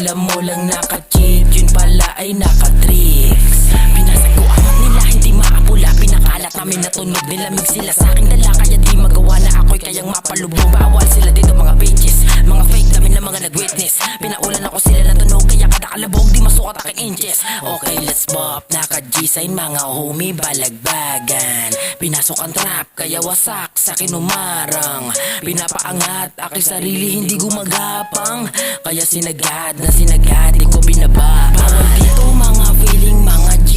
Kala mo lang naka-cheat, yun pala ay naka-tricks. Pinasag ko amat nila, hindi maapula. Pinakalat namin natunog, nilamig sila sa aking dala. Kaya di magawa na ako'y kayang mapalubog. Bawal sila dito mga bitches, mga fake namin na mga nag-witness. Pinaulan ako sila ng tunog, kaya kada kalabog di masukat aking inches. Okay, let's bop, naka-G-sign mga homie balagbagan. Pinasok ang trap, kaya wasak sa kinumarang. Pinapaangat aking sarili, hindi gumagapang. Kaya sinagad na sinagad, di ko binaba. Bawal dito mga feeling mga G.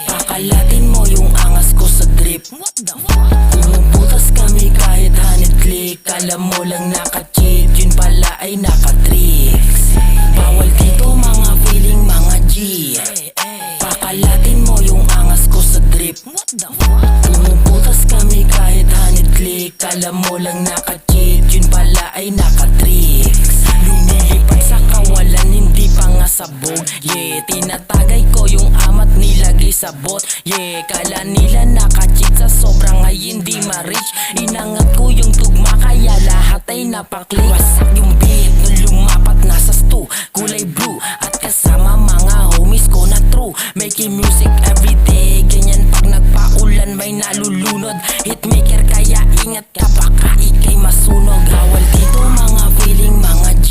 Pakalatin mo yung angas ko sa drip. Pumuputas kami kahit hanid click. Kala mo lang naka-cheat, yun pala ay naka-tricks. Bawal dito mga feeling mga G. Pakalatin mo yung angas ko sa drip. Pumuputas kami kahit hanid click. Kala mo lang naka-cheat, yun pala ay naka-tricks. Lumilipad sa kawalan, hindi pa nga sabog. Yeah, tinatagay ko yung amat nilagay sa bot. Yeah, kala nila naka-cheat sa sobrang ay hindi ma-reach. Inangat ko yung tugma kaya lahat ay napaklik. Wasak yung beat nung lumapat nasa stu, kulay blue. At kasama mga homies ko na true. Making music everyday, ganyan pag nagpaulan may nalulunod. Hitmaker kaya ingat ka baka ikay masunog. Bawal dito mga feeling mga G.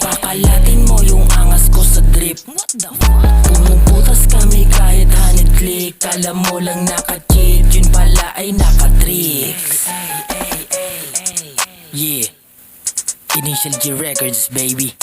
Pakalatin mo yung angas ko sa drip. Pumuputas kami kahit hanid click. Kala mo lang naka-cheat, yun pala ay naka-tricks. Yeah, Initial G Records baby.